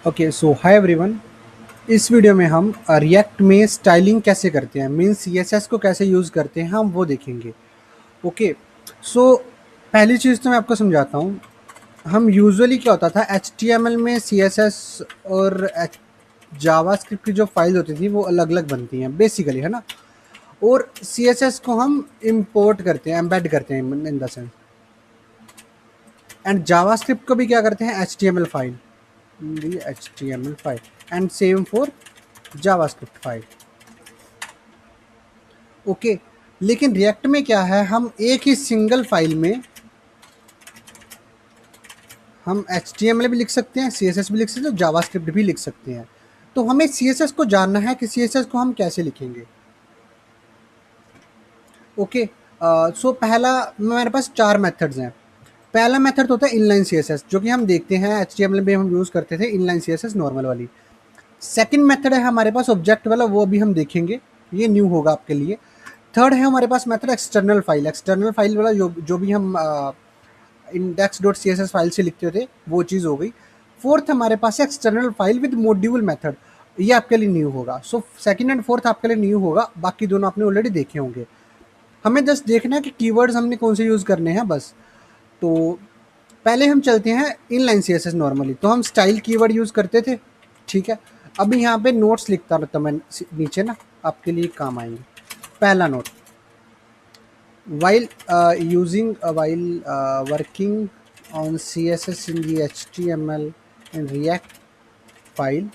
Okay so hi everyone. इस video में हम रिएक्ट में स्टाइलिंग कैसे करते हैं, मीन्स सीएसएस को कैसे यूज़ करते हैं हम वो देखेंगे। ओके सो पहली चीज़ तो मैं आपको समझाता हूँ। हम यूजुअली क्या होता था एचटीएमएल में सीएसएस और जावास्क्रिप्ट की जो फाइल होती थी वो अलग अलग बनती हैं बेसिकली, है ना। और सीएसएस को हम इंपोर्ट करते हैं, एम्बेड करते हैं in the sense. And JavaScript को भी क्या करते हैं, HTML file, the HTML file and same for JavaScript file। Okay लेकिन रिएक्ट में क्या है, हम एक ही सिंगल फाइल में हम HTML भी लिख सकते हैं, CSS भी लिख सकते हैं, जावास्क्रिप्ट भी लिख सकते हैं। तो हमें CSS को जानना है कि CSS को हम कैसे लिखेंगे। ओके सो पहला मेरे पास 4 मेथड्स हैं। पहला मेथड होता है इनलाइन CSS, जो कि हम देखते हैं HTML में हम यूज़ करते थे इनलाइन CSS नॉर्मल वाली। सेकंड मेथड है हमारे पास ऑब्जेक्ट वाला, वो अभी हम देखेंगे, ये न्यू होगा आपके लिए। थर्ड है हमारे पास method external file. External file वाला जो भी हम index dot C S S file से लिखते थे वो चीज़ हो गई। फोर्थ हमारे पास है external file with module method, ये आपके लिए न्यू होगा। सो सेकंड एंड फोर्थ आपके लिए न्यू होगा, बाकी दोनों आपने ऑलरेडी देखे होंगे। हमें जस्ट देखना है कि कीवर्ड्स हमने कौन से यूज़ करने हैं बस। तो पहले हम चलते हैं inline C S S normally, तो हम स्टाइल कीवर्ड यूज़ करते थे, ठीक है। अभी यहाँ पे नोट्स लिखता रहता मैं नीचे ना, आपके लिए काम आएंगे। पहला note, while working on CSS in the HTML and React file,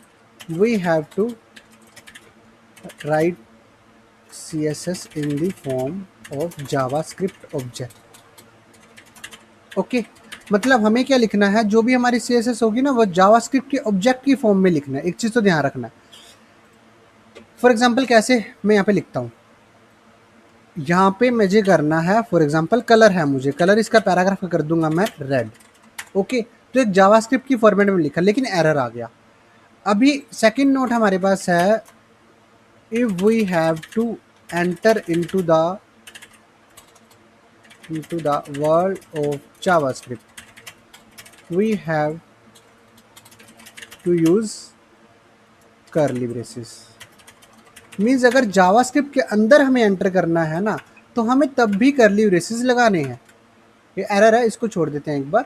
we have to write CSS in the form of JavaScript object। Okay मतलब हमें क्या लिखना है, जो भी हमारी CSS होगी ना वो जावास्क्रिप्ट के ऑब्जेक्ट की फॉर्म में लिखना है। एक चीज़ तो ध्यान रखना है। फॉर एग्जांपल कैसे, मैं यहाँ पे लिखता हूँ, यहाँ पे मुझे करना है फॉर एग्जांपल कलर है, मुझे कलर इसका पैराग्राफ कर दूंगा मैं रेड। ओके तो एक जावास्क्रिप्ट की फॉर्मेट में लिखा, लेकिन एरर आ गया। अभी सेकंड नोट हमारे पास है, if we have to enter into the world of JavaScript we have to use curly braces. Means अगर जावास्क्रिप्ट के अंदर हमें एंटर करना है ना, तो हमें तब भी कर्ली ब्रेसेस लगाने हैं। ये एरर है, इसको छोड़ देते हैं एक बार,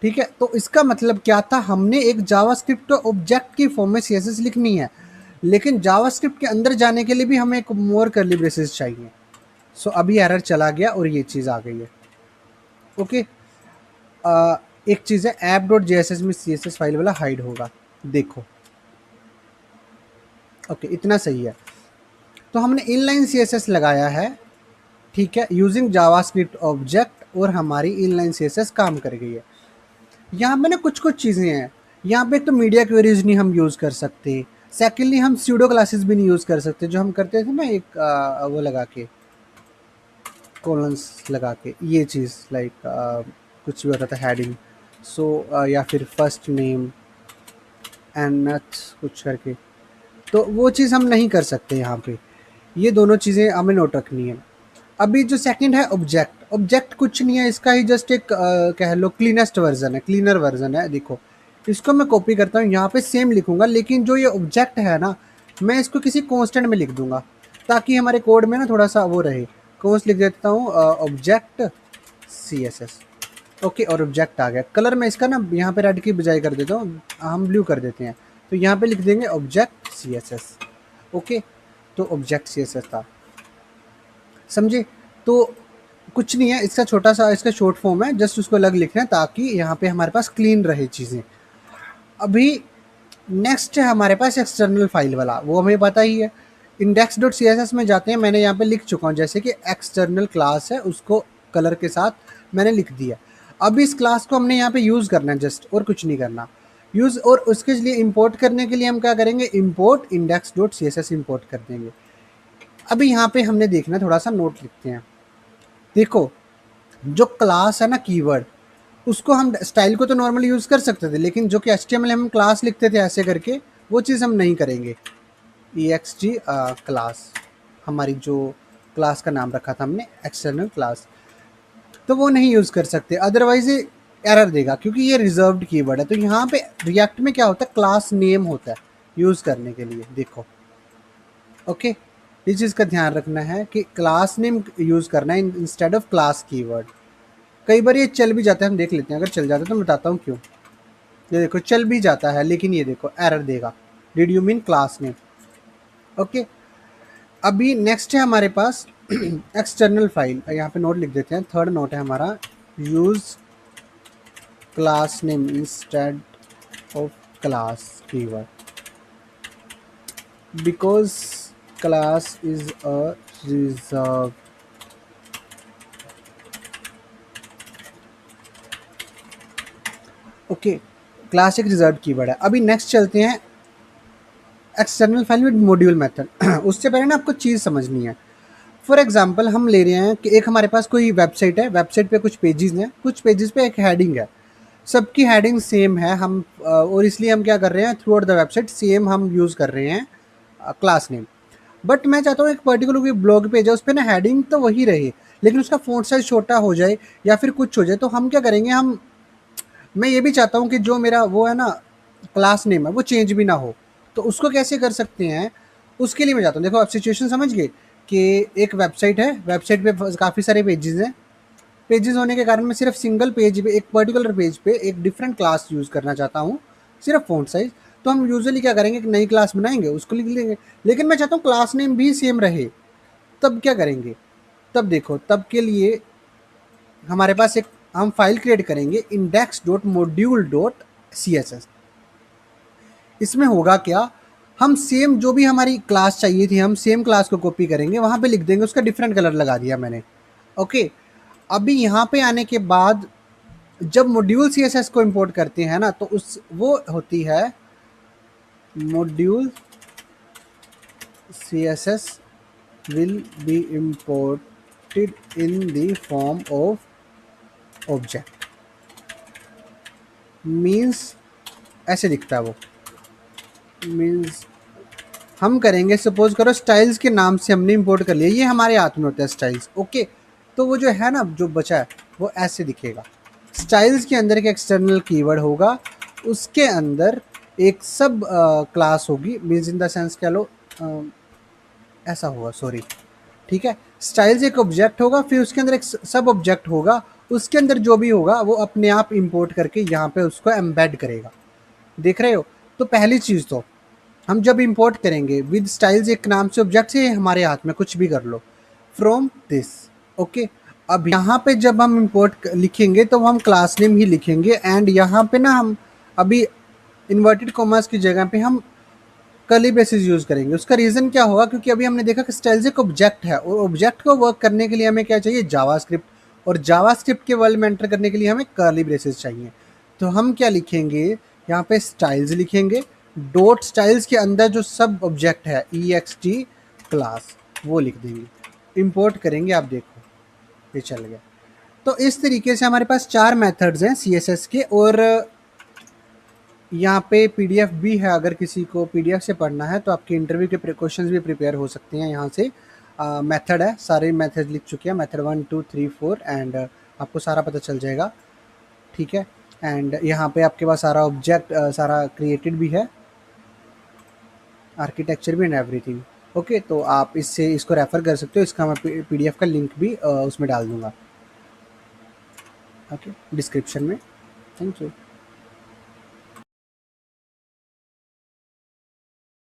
ठीक है। तो इसका मतलब क्या था, हमने एक जावास्क्रिप्ट ऑब्जेक्ट की फॉर्म में सीएसएस लिखनी है, लेकिन जावास्क्रिप्ट के अंदर जाने के लिए भी हमें एक मोर कर्ली ब्रेसेस चाहिए। सो अभी एरर चला गया और ये चीज़ आ गई है। ओके एक चीज़ है, ऐप डॉट जेएसएस में सीएसएस फाइल वाला हाइड होगा, देखो। ओके इतना सही है। तो हमने इनलाइन सीएसएस लगाया है, ठीक है, यूजिंग जावास्क्रिप्ट ऑब्जेक्ट, और हमारी इनलाइन सीएसएस काम कर गई है। यहाँ पे ना कुछ कुछ चीज़ें हैं। यहाँ पे एक तो मीडिया क्वेरीज नहीं हम यूज़ कर सकते। सेकेंडली हम स्यूडो क्लासेस भी नहीं यूज़ कर सकते, जो हम करते थे ना एक वो लगा के, कोलन्स लगा के, ये चीज़ लाइक कुछ भी होता था हेडिंग, सो या फिर फर्स्ट नेम एंड नट्स कुछ करके, तो वो चीज़ हम नहीं कर सकते यहाँ पे। ये दोनों चीज़ें हमें नोट रखनी है। अभी जो सेकंड है ऑब्जेक्ट, ऑब्जेक्ट कुछ नहीं है, इसका ही जस्ट एक कह लो क्लीनेस्ट वर्जन है, क्लीनर वर्जन है। देखो इसको मैं कॉपी करता हूँ, यहाँ पे सेम लिखूंगा, लेकिन जो ये ऑब्जेक्ट है ना, मैं इसको किसी कांस्टेंट में लिख दूंगा, ताकि हमारे कोड में ना थोड़ा सा वो रहे। कॉन्स्ट लिख देता हूँ ऑब्जेक्ट CSS। ओके और ऑब्जेक्ट आ गया। कलर मैं इसका ना यहाँ पे रेड की बजाय कर देता हूँ, हम ब्लू कर देते हैं, तो यहाँ पे लिख देंगे ऑब्जेक्ट CSS। ओके तो ऑब्जेक्ट CSS था, समझे। तो कुछ नहीं है, इसका छोटा सा इसका शॉर्ट फॉर्म है, जस्ट उसको अलग लिखना है ताकि यहाँ पे हमारे पास क्लीन रहे चीज़ें। अभी नेक्स्ट है हमारे पास एक्सटर्नल फाइल वाला, वो हमें पता ही है। Index dot C S S में जाते हैं, मैंने यहाँ पे लिख चुका हूँ, जैसे कि एक्सटर्नल क्लास है, उसको कलर के साथ मैंने लिख दिया। अब इस क्लास को हमने यहाँ पे यूज़ करना है जस्ट, और कुछ नहीं करना यूज़। और उसके लिए इंपोर्ट करने के लिए हम क्या करेंगे, import index dot C S S import कर देंगे। अभी यहाँ पे हमने देखना, थोड़ा सा नोट लिखते हैं। देखो जो क्लास है ना कीवर्ड, उसको हम स्टाइल को तो नॉर्मली यूज़ कर सकते थे, लेकिन जो कि HTML हम क्लास लिखते थे ऐसे करके, वो चीज़ हम नहीं करेंगे। EXT क्लास, हमारी जो क्लास का नाम रखा था हमने एक्सटर्नल क्लास, तो वो नहीं यूज़ कर सकते। अदरवाइज एरर देगा क्योंकि ये रिजर्व्ड कीवर्ड है। तो यहाँ पे रिएक्ट में क्या होता है, क्लास नेम होता है यूज़ करने के लिए। देखो ओके, इस चीज़ का ध्यान रखना है कि क्लास नेम यूज़ करना है इंस्टेड ऑफ क्लास कीवर्ड। कई बार ये चल भी जाता है, हम देख लेते हैं। अगर चल जाता है तो मैं बताता हूँ क्यों। ये देखो चल भी जाता है, लेकिन ये देखो एरर देगा, did you mean class name. Okay, अभी नेक्स्ट है हमारे पास एक्सटर्नल फाइल। यहाँ पे नोट लिख देते हैं, थर्ड नोट है हमारा, use class name instead of class keyword because class is a reserve. Okay, class एक रिजर्व कीवर्ड है। अभी नेक्स्ट चलते हैं external file with module method. उससे पहले ना आपको चीज़ समझनी है। फॉर एग्जाम्पल हम ले रहे हैं कि एक हमारे पास कोई वेबसाइट है, वेबसाइट पे कुछ पेजेस हैं, कुछ पेजेस पे एक हेडिंग है, सबकी हेडिंग सेम है। हम और इसलिए हम क्या कर रहे हैं, through out the website same हम यूज़ कर रहे हैं क्लास नेम। बट मैं चाहता हूँ एक पर्टिकुलर कोई ब्लॉग पेज है, उस पर ना हेडिंग तो वही रहे, लेकिन उसका फ़ॉन्ट साइज छोटा हो जाए या फिर कुछ हो जाए। तो हम क्या करेंगे, हम मैं ये भी चाहता हूँ कि जो मेरा वो है ना क्लास नेम है वो चेंज भी ना हो। तो उसको कैसे कर सकते हैं, उसके लिए मैं चाहता हूँ, देखो आप सिचुएशन समझ गए कि एक वेबसाइट है, वेबसाइट पे काफ़ी सारे पेजेस हैं। पेजेस होने के कारण मैं सिर्फ सिंगल पेज पे, एक पर्टिकुलर पेज पे एक डिफरेंट क्लास यूज़ करना चाहता हूँ, सिर्फ फ़ॉन्ट साइज। तो हम यूजुअली क्या करेंगे, एक नई क्लास बनाएंगे, उसको लिख लेंगे, लेकिन मैं चाहता हूँ क्लास नेम भी सेम रहे। तब क्या करेंगे, तब देखो, तब के लिए हमारे पास एक हम फाइल क्रिएट करेंगे index.module.css। इसमें होगा क्या, हम सेम जो भी हमारी क्लास चाहिए थी, हम सेम क्लास को कॉपी करेंगे, वहाँ पे लिख देंगे, उसका डिफरेंट कलर लगा दिया मैंने। ओके, अभी यहाँ पे आने के बाद जब मॉड्यूल CSS को इंपोर्ट करते हैं ना, तो उस वो होती है module CSS will be imported in the form of object। Means ऐसे दिखता है वो, मीन्स हम करेंगे, सपोज करो स्टाइल्स के नाम से हमने इंपोर्ट कर लिया, ये हमारे हाथ में होता है स्टाइल्स। ओके, तो वो जो है ना, जो बचा है वो ऐसे दिखेगा। स्टाइल्स के अंदर एक एक्सटर्नल कीवर्ड होगा, उसके अंदर एक सब क्लास होगी, मीन्स इन द सेंस कह लो ऐसा होगा, सॉरी, ठीक है। स्टाइल्स एक ऑब्जेक्ट होगा, फिर उसके अंदर एक सब ऑब्जेक्ट होगा, उसके अंदर जो भी होगा वो अपने आप इंपोर्ट करके यहाँ पे उसको एम्बेड करेगा। देख रहे हो। तो पहली चीज़ तो हम जब इंपोर्ट करेंगे विद स्टाइल्स एक नाम से ऑब्जेक्ट से, हमारे हाथ में कुछ भी कर लो, फ्रॉम दिस। ओके, अब यहाँ पे जब हम इंपोर्ट लिखेंगे तो हम क्लास नेम ही लिखेंगे, एंड यहाँ पे ना हम अभी इन्वर्टेड कॉमर्स की जगह पे हम कर्ली ब्रेसेस यूज़ करेंगे। उसका रीज़न क्या होगा, क्योंकि अभी हमने देखा कि स्टाइल्स एक ऑब्जेक्ट है, और ऑब्जेक्ट को वर्क करने के लिए हमें क्या चाहिए, जावास्क्रिप्ट, और जावास्क्रिप्ट के वर्ल्ड में एंटर करने के लिए हमें कर्ली ब्रेसेस चाहिए। तो हम क्या लिखेंगे, यहाँ पे स्टाइल्स लिखेंगे, डॉट स्टाइल्स के अंदर जो सब ऑब्जेक्ट है ext क्लास, वो लिख देंगे, इंपोर्ट करेंगे। आप देखो ये चल गया। तो इस तरीके से हमारे पास 4 मेथड्स हैं CSS के, और यहाँ पे PDF भी है। अगर किसी को PDF से पढ़ना है तो आपके इंटरव्यू के क्वेश्चंस भी प्रिपेयर हो सकते हैं यहाँ से। मेथड है, सारे मेथड लिख चुके हैं, मेथड 1 2 3 4, एंड आपको सारा पता चल जाएगा, ठीक है। एंड यहाँ पे आपके पास सारा ऑब्जेक्ट सारा क्रिएटेड भी है, आर्किटेक्चर भी एंड एवरीथिंग। ओके, तो आप इससे इसको रेफ़र कर सकते हो, इसका मैं PDF का लिंक भी उसमें डाल दूँगा, ओके, डिस्क्रिप्शन में। Thank you.